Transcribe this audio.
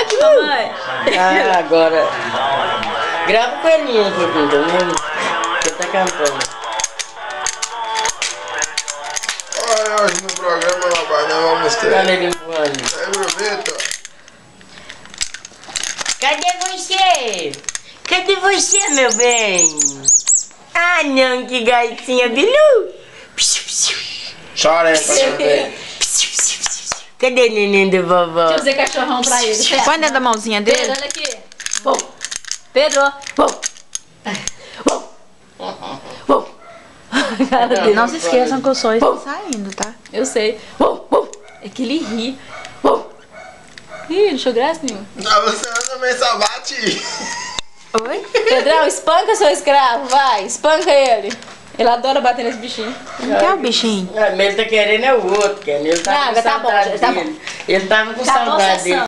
Aqui, mamãe. Ah, agora. Grava o coelhinho um pouquinho também. Você tá cantando. Olha, hoje no programa, rapaz, nós vamos ter. Olha ele voando. Aproveita. Cadê você? Cadê você, meu bem? Ah, não, que gatinha, Bilu. Chora aí, pra Cadê o neném do vovó? Deixa eu fazer cachorrão pra ele. Põe dentro da mãozinha dele. Pedro, olha aqui. Pedro. Cara dele. Não se esqueçam que o som está saindo, tá? Eu sei. É que ele ri. Ih, não achou graça nenhuma. Ah, você também só bate. Oi? Pedrão, espanca seu escravo, vai. Espanca ele. Ele adora bater nesse bichinho. Não quer o bichinho? Ah, mas ele tá querendo é o outro, Kenny. Ele tava com Tá bom, saudade tá bom. dele. Ele tava com Acabou a saudade sessão. dele.